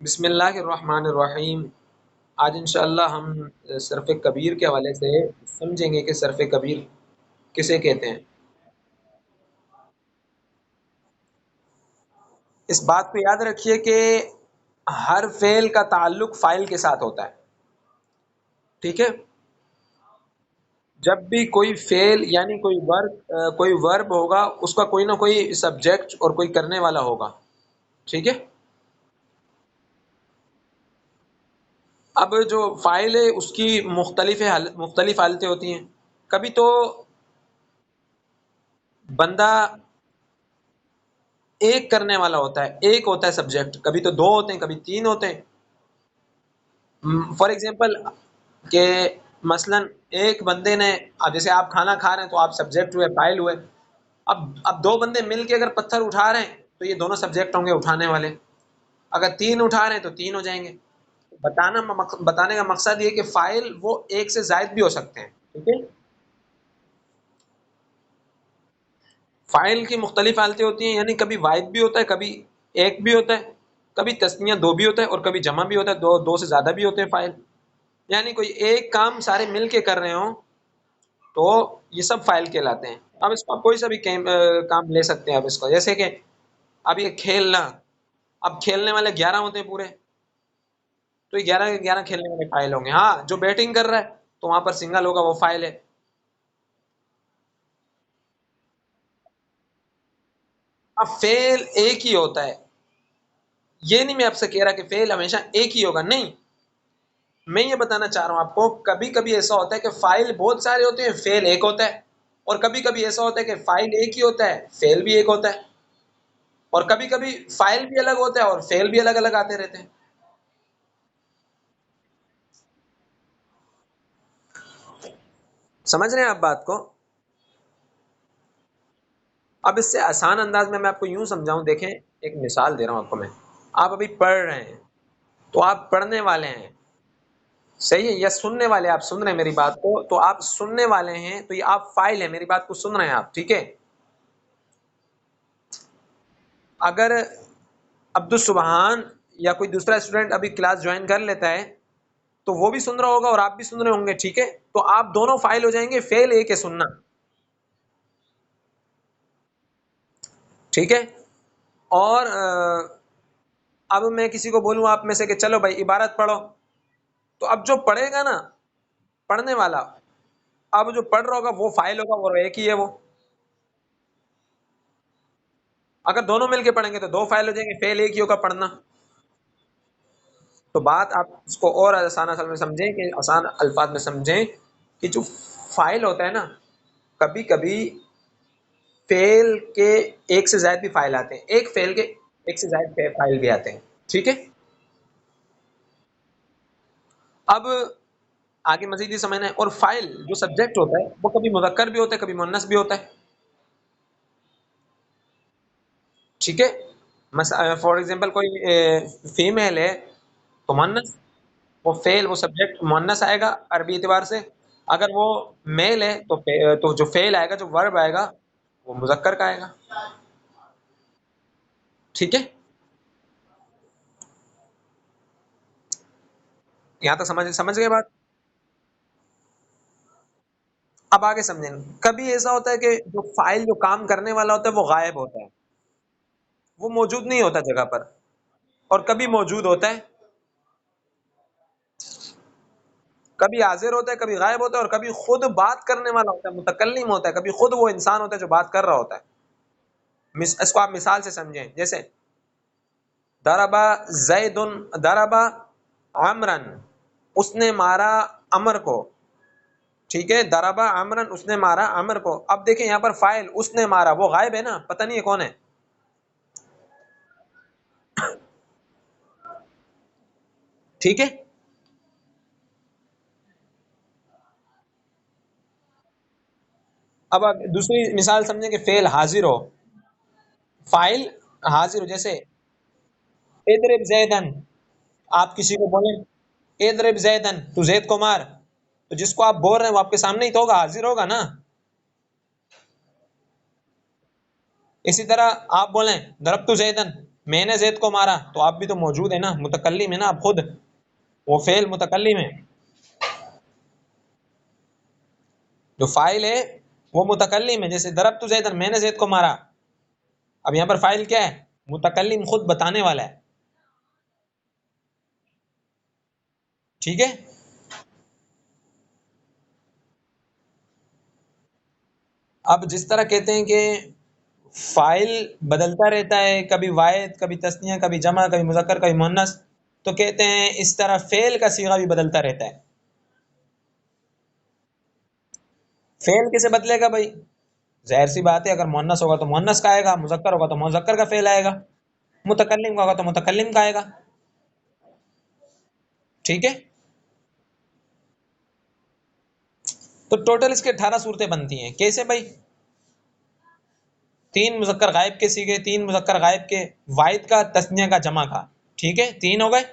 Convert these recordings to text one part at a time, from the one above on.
بسم اللہ الرحمن الرحیم۔ آج انشاءاللہ ہم صرف کبیر کے حوالے سے سمجھیں گے کہ صرف کبیر کسے کہتے ہیں۔ اس بات کو یاد رکھیے کہ ہر فعل کا تعلق فاعل کے ساتھ ہوتا ہے، ٹھیک ہے؟ جب بھی کوئی فعل یعنی کوئی ورب ہوگا، اس کا کوئی نہ کوئی سبجیکٹ اور کوئی کرنے والا ہوگا، ٹھیک ہے؟ اب جو فاعل ہے اس کی مختلف حالتیں ہوتی ہیں۔ کبھی تو بندہ ایک کرنے والا ہوتا ہے، ایک ہوتا ہے سبجیکٹ، کبھی تو دو ہوتے ہیں، کبھی تین ہوتے ہیں۔ فار ایگزامپل کہ مثلا ایک بندے نے، اب جیسے آپ کھانا کھا رہے ہیں تو آپ سبجیکٹ ہوئے، فاعل ہوئے۔ اب دو بندے مل کے اگر پتھر اٹھا رہے ہیں تو یہ دونوں سبجیکٹ ہوں گے اٹھانے والے۔ اگر تین اٹھا رہے ہیں تو تین ہو جائیں گے۔ بتانے کا مقصد یہ کہ فاعل وہ ایک سے زائد بھی ہو سکتے ہیں، ٹھیک ہے؟ فاعل کی مختلف حالتیں ہوتی ہیں، یعنی کبھی واحد بھی ہوتا ہے، کبھی ایک بھی ہوتا ہے، کبھی تثنیہ دو بھی ہوتا ہے، اور کبھی جمع بھی ہوتا ہے، دو سے زیادہ بھی ہوتے ہیں فاعل۔ یعنی کوئی ایک کام سارے مل کے کر رہے ہوں تو یہ سب فاعل کہلاتے ہیں۔ اب اس کو آپ کوئی سا بھی کام لے سکتے ہیں۔ اب اس کو جیسے کہ اب یہ کھیلنا، اب کھیلنے والے 11 ہوتے ہیں پورے، تو یہ 11 کے 11 کھیلنے والے فاعل ہوں گے۔ ہاں، جو بیٹنگ کر رہا ہے تو وہاں پر سنگل ہوگا، وہ فاعل ہے۔ اب فعل ایک ہی ہوتا ہے، یہ نہیں میں آپ سے کہہ رہا کہ فعل ہمیشہ ایک ہی ہوگا، نہیں۔ میں یہ بتانا چاہ رہا ہوں آپ کو، کبھی کبھی ایسا ہوتا ہے کہ فاعل بہت سارے ہوتے ہیں، فعل ایک ہوتا ہے، اور کبھی کبھی ایسا ہوتا ہے کہ فاعل ایک ہی ہوتا ہے، فعل بھی ایک ہوتا ہے، اور کبھی کبھی فاعل بھی الگ ہوتا ہے اور فعل بھی الگ الگ آتے رہتے ہیں۔ سمجھ رہے ہیں آپ بات کو؟ اب اس سے آسان انداز میں آپ کو یوں سمجھاؤں، دیکھیں ایک مثال دے رہا ہوں آپ کو میں۔ آپ ابھی پڑھ رہے ہیں تو آپ پڑھنے والے ہیں، صحیح ہے؟ یا سننے والے، آپ سن رہے ہیں میری بات کو تو آپ سننے والے ہیں، تو یہ آپ فاعل ہیں، میری بات کو سن رہے ہیں آپ، ٹھیک ہے؟ اگر عبد السبحان یا کوئی دوسرا اسٹوڈنٹ ابھی کلاس جوائن کر لیتا ہے تو وہ بھی سن رہا ہوگا اور آپ بھی سن رہے ہوں گے، ٹھیک ہے؟ تو آپ دونوں فاعل ہو جائیں گے، فعل ایک ہے سننا، ٹھیک ہے؟ اور اب میں کسی کو بولوں آپ میں سے کہ چلو بھائی عبارت پڑھو، تو اب جو پڑھے گا نا، پڑھنے والا، اب جو پڑھ رہا ہوگا وہ فاعل ہوگا، وہ ایک ہی ہے وہ۔ اگر دونوں مل کے پڑھیں گے تو دو فاعل ہو جائیں گے، فعل ایک ہی ہوگا، پڑھنا۔ تو بات آپ اس کو اور آسان اصل میں سمجھیں، کہ آسان الفاظ میں سمجھیں کہ جو فاعل ہوتا ہے نا، کبھی کبھی فعل کے ایک سے زائد بھی فاعل آتے ہیں، ایک فعل کے ایک سے زائد فاعل بھی آتے ہیں، ٹھیک ہے؟ اب آگے مزید یہ سمجھنا ہے، اور فاعل جو سبجیکٹ ہوتا ہے وہ کبھی مذکر بھی ہوتا ہے، کبھی مؤنث بھی ہوتا ہے، ٹھیک ہے؟ فار ایگزامپل کوئی فیمیل ہے تو مؤنث، وہ فعل وہ سبجیکٹ مؤنث آئے گا عربی اعتبار سے۔ اگر وہ میل ہے تو تو جو فعل آئے گا، جو ورب آئے گا، وہ مذکر کا آئے گا، ٹھیک ہے؟ یہاں تک سمجھ گئے بات؟ اب آگے سمجھیں، کبھی ایسا ہوتا ہے کہ جو فاعل جو کام کرنے والا ہوتا ہے وہ غائب ہوتا ہے، وہ موجود نہیں ہوتا جگہ پر، اور کبھی موجود ہوتا ہے، کبھی حاضر ہوتا ہے، کبھی غائب ہوتا ہے، اور کبھی خود بات کرنے والا ہوتا ہے، متکلم ہوتا ہے، کبھی خود وہ انسان ہوتا ہے جو بات کر رہا ہوتا ہے۔ اس کو آپ مثال سے سمجھیں، جیسے ضربا زید، ضربا عمرن، اس نے مارا عمر کو، ٹھیک ہے؟ ضربا عمرن، اس نے مارا عمر کو۔ اب دیکھیں یہاں پر فاعل اس نے مارا، وہ غائب ہے نا، پتہ نہیں ہے کون ہے، ٹھیک ہے؟ اب آپ دوسری مثال سمجھیں کہ فعل حاضر ہو، فاعل حاضر ہو، جیسے اضرب زیدن، آپ کسی کو بولیں اضرب زیدن، تو زید کو مار، تو جس کو آپ بول رہے ہیں وہ آپ کے سامنے ہی تو ہوگا، حاضر ہوگا نا۔ اسی طرح آپ بولیں ضربت زیدن، میں نے زید کو مارا، تو آپ بھی تو موجود ہے نا، متکلم ہے نا آپ خود، وہ فعل متکلم ہے، جو فاعل ہے وہ متکلم ہے، جیسے ضربت زیدن، میں نے زید کو مارا، اب یہاں پر فاعل کیا ہے؟ متکلم، خود بتانے والا ہے، ٹھیک ہے. اب جس طرح کہتے ہیں کہ فاعل بدلتا رہتا ہے، کبھی واحد، کبھی تثنیہ، کبھی جمع، کبھی مذکر، کبھی مؤنث، تو کہتے ہیں اس طرح فعل کا صیغہ بھی بدلتا رہتا ہے. فعل کیسے بدلے گا بھائی؟ ظاہر سی بات ہے، اگر مؤنث ہوگا تو مؤنث کا آئے گا، مذکر ہوگا تو مذکر کا فعل آئے گا، متکلم کا ہوگا تو متکلم کا آئے گا، ٹھیک ہے. تو ٹوٹل اس کے 18 صورتیں بنتی ہیں. کیسے بھائی؟ تین مذکر غائب کے سیگے، تین مذکر غائب کے، واحد کا، تثنیہ کا، جمع کا، ٹھیک ہے، تین ہو گئے.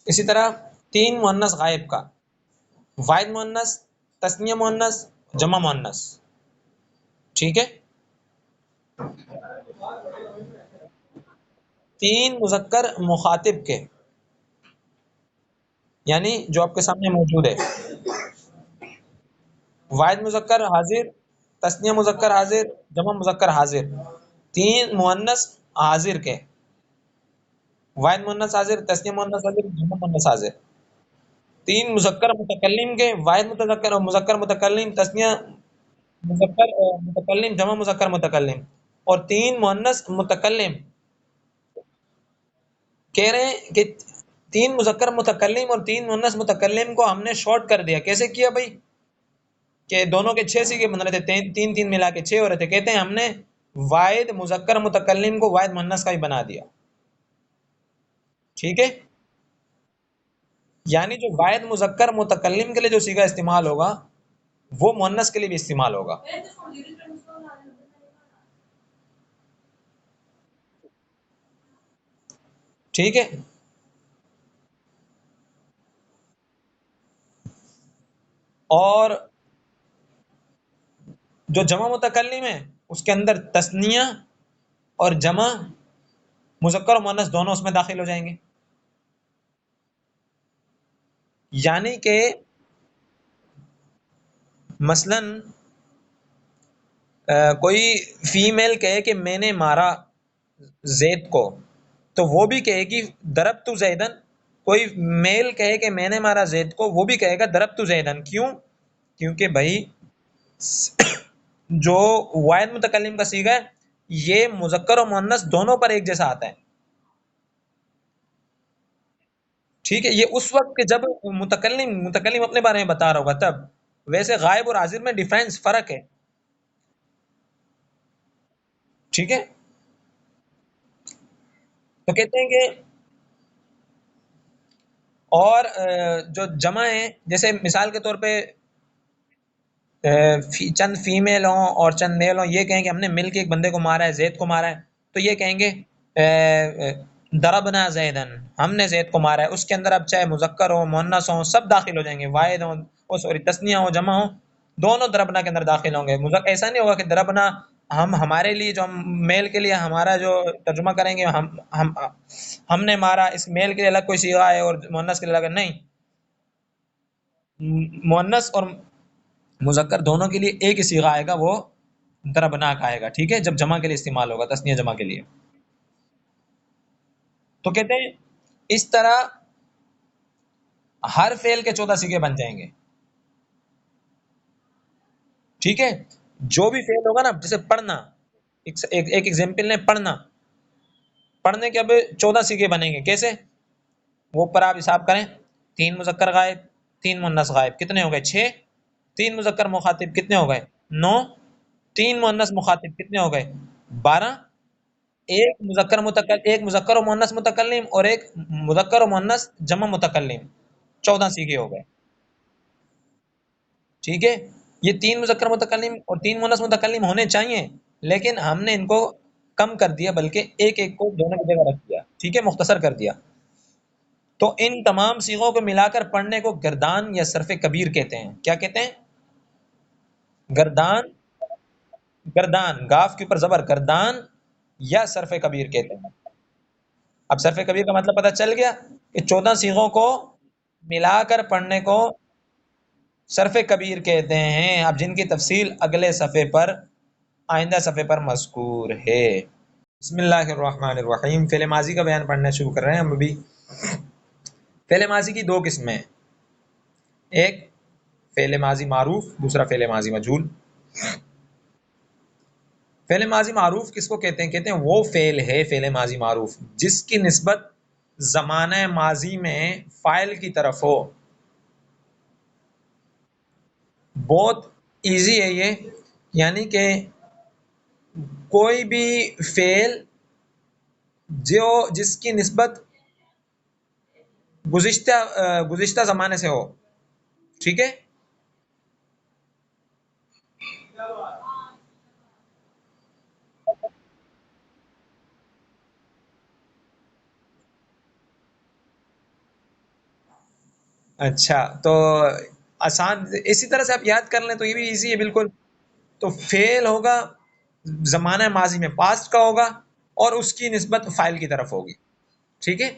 اسی طرح تین مؤنث غائب کا، واحد مؤنث، تثنیہ مؤنث، جمع مؤنث، ٹھیک ہے. تین مذکر مخاطب کے، یعنی جو آپ کے سامنے موجود ہے، واحد مذکر حاضر، تثنیہ مذکر حاضر، جمع مذکر حاضر. تین مؤنث حاضر کے، واحد مؤنث حاضر، تثنیہ مؤنث حاضر، جمع مؤنث حاضر. تین مذکر متکلم کے، واحد متذکر اور مذکر متکلم، تثنیہ مذکر متکلم، جمع مذکر متکلم. اور تین مؤنث متکلم. کہہ رہے ہیں کہ تین مذکر متکلم اور تین مؤنث متکلم کو ہم نے شارٹ کر دیا. کیسے کیا بھائی؟ کہ دونوں کے چھ سیگے بن رہے تھے، تین تین ملا کے چھ ہو رہے تھے. کہتے ہیں ہم نے واحد مذکر متکلم کو واحد مؤنث کا بھی بنا دیا، ٹھیک ہے. یعنی جو واحد مذکر متکلم کے لیے جو سیگا استعمال ہوگا وہ مؤنث کے لیے بھی استعمال ہوگا، ٹھیک ہے. اور جو جمع متکلم ہے اس کے اندر تثنیہ اور جمع، مذکر و مؤنث دونوں اس میں داخل ہو جائیں گے. یعنی کہ مثلا کوئی فیمیل کہے کہ میں نے مارا زید کو، تو وہ بھی کہے گی ضربت زیدن. کوئی میل کہے کہ میں نے مارا زید کو، وہ بھی کہے گا ضربت زیدن. کیوں؟ کیونکہ بھائی جو واحد متکلم کا صیغہ ہے یہ مذکر و مؤنث دونوں پر ایک جیسا آتا ہے، ٹھیک ہے. یہ اس وقت کہ جب متکلم اپنے بارے میں بتا رہا ہوگا تب. ویسے غائب اور حاضر میں ڈیفرنس، فرق ہے، ٹھیک ہے. تو کہتے ہیں کہ اور جو جمع ہے، جیسے مثال کے طور پہ چند فیمیل ہوں اور چند میل ہوں، یہ کہیں کہ ہم نے مل کے ایک بندے کو مارا ہے، زید کو مارا ہے، تو یہ کہیں گے ضربنا زیدن، ہم نے زید کو مارا ہے. اس کے اندر اب چاہے مذکر ہو، مؤنث ہوں، سب داخل ہو جائیں گے، واحد ہوں، سوری تثنیہ ہو، جمع ہو، دونوں دربنا کے اندر داخل ہوں گے. ایسا نہیں ہوگا کہ دربنا ہم ہمارے لیے، جو ہم میل کے لیے ہمارا جو ترجمہ کریں گے، ہم ہم نے مارا، اس میل کے لیے الگ کوئی صیغہ ہے اور مؤنث کے لیے الگ نہیں. مؤنث اور مذکر دونوں کے لیے ایک ہی صیغہ آئے گا، وہ دربناک آئے گا، ٹھیک ہے، جب جمع کے لیے استعمال ہوگا، تثنیہ جمع کے لیے. تو کہتے ہیں اس طرح ہر فعل کے 14 صیغے بن جائیں گے، ٹھیک ہے. جو بھی فعل ہوگا نا، جیسے پڑھنا، ایک ایگزامپل نے پڑھنا، پڑھنے کے اب 14 صیغے بنیں گے. کیسے؟ وہ پر آپ حساب کریں. تین مذکر غائب، تین مؤنث غائب، کتنے ہو گئے؟ 6. تین مذکر مخاطب کتنے ہو گئے؟ 9. تین مؤنث مخاطب کتنے ہو گئے؟ 12. ایک مذکر و مؤنث متکلم اور ایک مذکر و مؤنث جمع متکلم، 14 سیگے ہو گئے، ٹھیک ہے. یہ تین مذکر متکلم اور تین مؤنث متکلم ہونے چاہیے، لیکن ہم نے ان کو کم کر دیا، بلکہ ایک ایک کو دونوں کی جگہ رکھ دیا، ٹھیک ہے، مختصر کر دیا. تو ان تمام صیغوں کو ملا کر پڑھنے کو گردان یا صرف کبیر کہتے ہیں. کیا کہتے ہیں؟ گردان گردان، گاف کے اوپر زبر گردان یا صرف کبیر کہتے ہیں. اب صرف کبیر کا مطلب پتہ چل گیا کہ 14 صیغوں کو ملا کر پڑھنے کو صرف کبیر کہتے ہیں. اب جن کی تفصیل اگلے صفحے پر، آئندہ صفحے پر مذکور ہے. بسم اللہ الرحمن الرحیم. فعل ماضی کا بیان پڑھنا شروع کر رہے ہیں ہم ابھی. فعل ماضی کی دو قسمیں، ایک فعل ماضی معروف، دوسرا فعل ماضی مجہول. فعل ماضی معروف کس کو کہتے ہیں؟ کہتے ہیں وہ فعل ہے فعل ماضی معروف جس کی نسبت زمانہ ماضی میں فاعل کی طرف ہو. بہت ایزی ہے یہ، یعنی کہ کوئی بھی فعل جو جس کی نسبت گزشتہ زمانے سے ہو. ٹھیک ہے. اچھا تو آسان، اسی طرح سے آپ یاد کر لیں تو یہ بھی ایزی ہے بالکل. تو فعل ہوگا زمانہ ماضی میں پاسٹ کا ہوگا اور اس کی نسبت فاعل کی طرف ہوگی. ٹھیک ہے.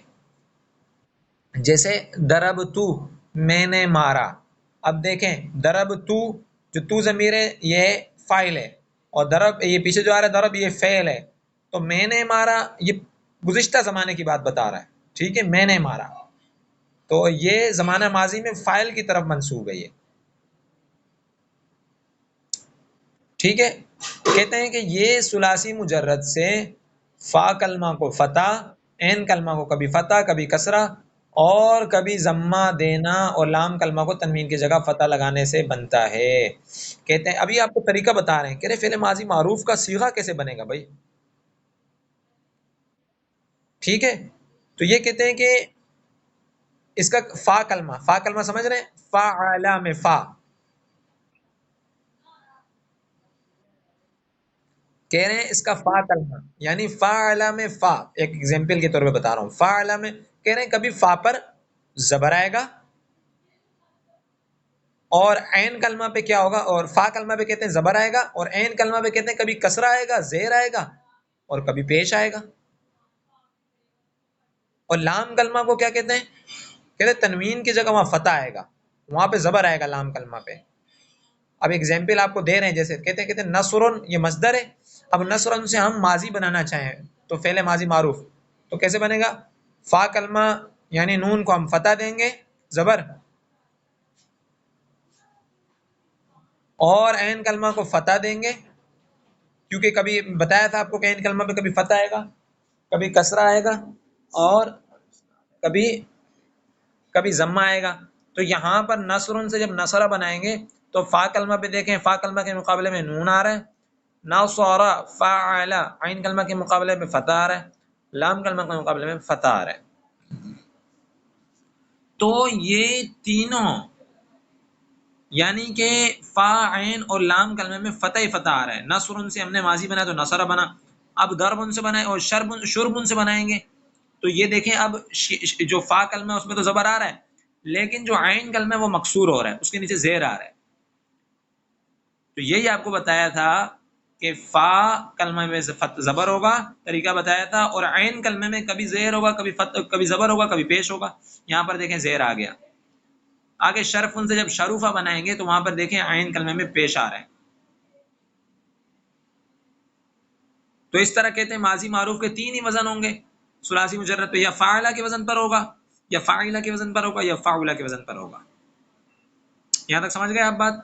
جیسے درب تو، میں نے مارا. اب دیکھیں درب تو ضمیر ہے یہ فاعل ہے، اور درب یہ پیچھے جو آ رہا ہے درب یہ فعل ہے. تو میں نے مارا یہ گزشتہ زمانے کی بات بتا رہا ہے. ٹھیک ہے، میں نے مارا تو یہ زمانہ ماضی میں فاعل کی طرف منسوب ہے یہ. ٹھیک ہے. کہتے ہیں کہ یہ ثلاثی مجرد سے فا کلمہ کو فتح، عین کلمہ کو کبھی فتح کبھی کسرہ اور کبھی ضمہ دینا اور لام کلمہ کو تنوین کی جگہ فتح لگانے سے بنتا ہے. کہتے ہیں ابھی آپ کو طریقہ بتا رہے ہیں، کہہ رہے فعل ماضی معروف کا صیغہ کیسے بنے گا بھائی. ٹھیک ہے. تو یہ کہتے ہیں کہ اس کا فا کلمہ سمجھ رہے ہیں، فاعل میں فا. کہہ رہے ہیں اس کا فا کلمہ یعنی فاعل میں فا. ایک ایگزامپل کے طور پہ بتا رہا ہوں. فاعل میں کہہ رہے ہیں کبھی فا پر زبر آئے گا، اور عین کلمہ پہ کیا ہوگا، اور فا کلمہ پہ کہتے ہیں زبر آئے گا، اور عین کلمہ پہ کہتے ہیں کبھی کسرہ آئے گا، زیر آئے گا اور کبھی پیش آئے گا. اور لام کلمہ کو کیا کہتے ہیں؟ کہتے ہیں تنوین کی جگہ وہاں فتح آئے گا، وہاں پہ زبر آئے گا لام کلمہ پہ. اب ایگزامپل آپ کو دے رہے ہیں، جیسے کہتے ہیں نصر، یہ مصدر ہے. اب نصر سے ہم ماضی بنانا چاہیں تو فعل ماضی معروف تو کیسے بنے گا؟ فا کلمہ یعنی نون کو ہم فتح دیں گے زبر، اور عین کلمہ کو فتح دیں گے، کیونکہ کبھی بتایا تھا آپ کو کہ عین کلمہ پہ کبھی فتح آئے گا کبھی کسرہ آئے گا اور کبھی کبھی ضمہ آئے گا. تو یہاں پر نصر سے جب نصرہ بنائیں گے تو فا کلمہ پہ دیکھیں، فا کلمہ کے مقابلے میں نون آ رہا ہے، نصر فاعل عین کلمہ کے مقابلے میں فتح آ رہا ہے، لام کلمہ کے مقابلے میں فتح آ رہا ہے. تو یہ تینوں یعنی کہ فا عین اور لام کلمے میں فتح ہی فتح آ رہا ہے. نصر سے ہم نے ماضی بنا تو نصرہ بنا. اب ضرب سے بنائے اور شرب سے بنائیں گے تو یہ دیکھیں اب جو فا کلمہ ہے اس میں تو زبر آ رہا ہے، لیکن جو عین کلمہ ہے وہ مکسور ہو رہا ہے، اس کے نیچے زیر آ رہا ہے. تو یہی آپ کو بتایا تھا کہ فا کلمہ میں زبر ہوگا، طریقہ بتایا تھا، اور عین کلمے میں کبھی زیر ہوگا کبھی زبر ہوگا کبھی پیش ہوگا. یہاں پر دیکھیں زیر آ گیا. آگے شرف سے جب شروفہ بنائیں گے تو وہاں پر دیکھیں عین کلمے میں پیش آ رہا ہے. تو اس طرح کہتے ہیں ماضی معروف کے تین ہی وزن ہوں گے. ثلاثی مجرد پہ یا فاعلہ کے وزن پر ہوگا، یا فاعلہ کے وزن پر ہوگا، یا فاعلہ کے وزن پر ہوگا. یہاں تک سمجھ گئے آپ بات؟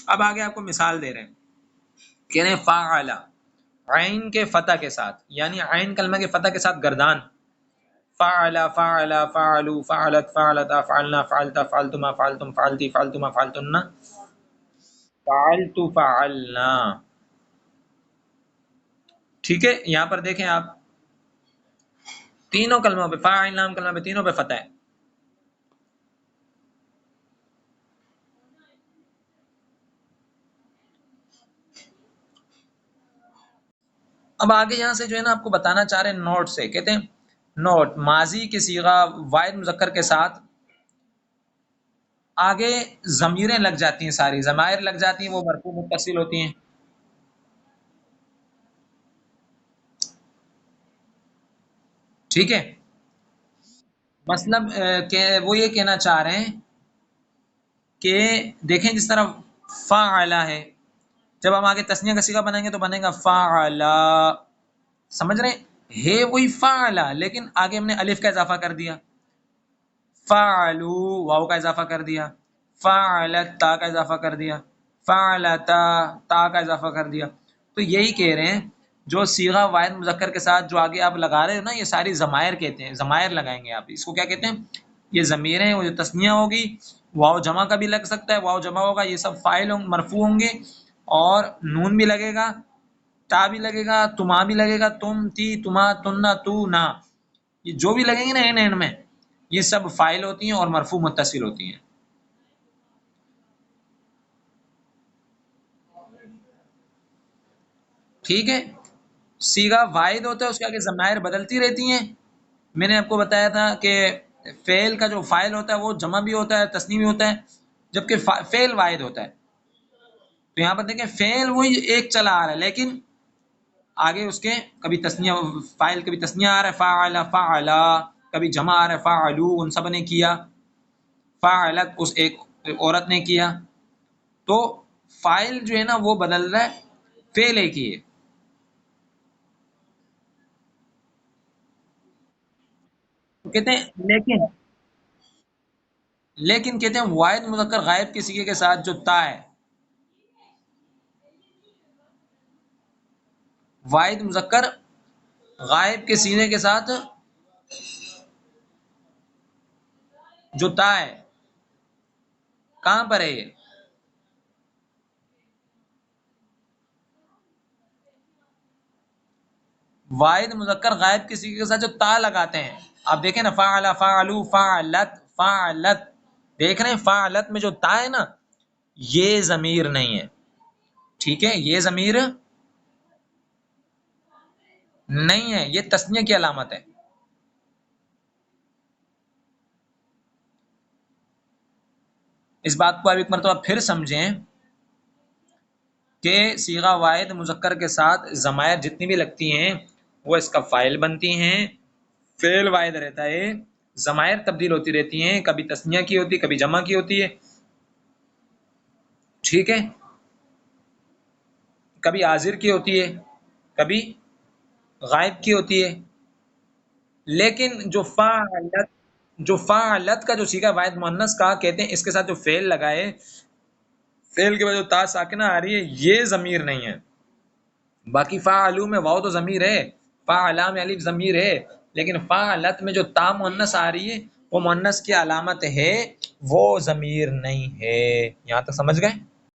اب آگے آپ کو مثال دے رہے ہیں. کہہ رہے ہیں فاعلہ عین کے فتح کے ساتھ، یعنی عین کلمہ کے فتح کے ساتھ گردان. فعل فعل فعلوا فعلت فعلتا فعلنا فعلتا فعلتما فعلتم فعلتی فعلتما فعلتن فعلت فعلنا. ٹھیک ہے. یہاں پر دیکھیں آپ تینوں کلموں پہ فاعل نام کلمہ پہ تینوں پہ فتح ہے. اب آگے یہاں سے جو ہے نا آپ کو بتانا چاہ رہے ہیں نوٹ سے. کہتے ہیں نوٹ، ماضی کے صیغہ واحد مذکر کے ساتھ آگے ضمیریں لگ جاتی ہیں، ساری ضمائر لگ جاتی ہیں، وہ مرفوع متصل ہوتی ہیں. ٹھیک ہے، مطلب کہ وہ یہ کہنا چاہ رہے ہیں کہ دیکھیں جس طرح فعلا ہے، جب ہم آگے تسنیہ کا صیغہ بنائیں گے تو بنے گا فعلا. سمجھ رہے ہیں؟ ہے وہی فعلا، لیکن آگے ہم نے الف کا اضافہ کر دیا، فعلو واو کا اضافہ کر دیا، فعلت تا کا اضافہ کر دیا، فعلتا تا کا اضافہ کر دیا. تو یہی کہہ رہے ہیں جو صیغہ واحد مذکر کے ساتھ جو آگے آپ لگا رہے ہو نا، یہ ساری ضمائر کہتے ہیں، ضمائر لگائیں گے آپ. اس کو کیا کہتے ہیں؟ یہ ضمیر ہیں. وہ جو تسنیہ ہوگی، واو جمع کا بھی لگ سکتا ہے، واو جمع ہوگا، یہ سب فاعل مرفوع ہوں گے، اور نون بھی لگے گا، تا بھی لگے گا، تما بھی لگے گا، تم تی تما تننا تو نا، یہ جو بھی لگیں گے نا این میں، یہ سب فاعل ہوتی ہیں اور مرفوع متصل ہوتی ہیں. ٹھیک ہے، صیغہ واحد ہوتا ہے، اس کے آگے ضمائر بدلتی رہتی ہیں. میں نے آپ کو بتایا تھا کہ فعل کا جو فاعل ہوتا ہے وہ جمع بھی ہوتا ہے، تثنی بھی ہوتا ہے، جبکہ فعل واحد ہوتا ہے. تو یہاں پر دیکھیں فعل وہی ایک چلا آ رہا ہے، لیکن آگے اس کے کبھی تثنیہ فاعل، کبھی تثنیہ آ رہا ہے فعل فعلا، کبھی جمع آ رہا ہے فعلو، ان سب نے کیا، فعلت اس ایک عورت نے کیا. تو فاعل جو ہے نا وہ بدل رہا ہے، فعل ایک ہی ہے. تو کہتے ہیں لیکن کہتے ہیں واحد مذکر غائب کے صیغے کے ساتھ جو تا ہے، واحد مذکر غائب کے صیغے کے ساتھ جو تا ہے، کہاں پر ہے یہ؟ واحد مذکر غائب کے صیغے کے ساتھ جو تا لگاتے ہیں، آپ دیکھیں نا فعل فعلو فعلت فعلت، دیکھ رہے ہیں فعلت میں جو تا ہے نا، یہ ضمیر نہیں ہے. ٹھیک ہے، یہ ضمیر نہیں ہے، یہ تسنیہ کی علامت ہے. اس بات کو آپ ایک مرتبہ پھر سمجھیں کہ صیغہ واحد مذکر کے ساتھ ضمائر جتنی بھی لگتی ہیں وہ اس کا فاعل بنتی ہیں. فعل واحد رہتا ہے، ضمائر تبدیل ہوتی رہتی ہیں، کبھی تسنیہ کی ہوتی ہے، کبھی جمع کی ہوتی ہے. ٹھیک ہے، کبھی حاضر کی ہوتی ہے، کبھی غائب کی ہوتی ہے. لیکن جو فعلت کا جو صیغہ واحد مؤنث کا کہتے ہیں، اس کے ساتھ جو فعل لگائے، فعل کے بعد جو تا ساکنہ آ رہی ہے، یہ ضمیر نہیں ہے. باقی فاعلو میں واو تو ضمیر ہے، فاعلا میں الف ضمیر ہے، لیکن فاعلت میں جو تا مؤنث آ رہی ہے وہ مؤنث کی علامت ہے، وہ ضمیر نہیں ہے. یہاں تک سمجھ گئے؟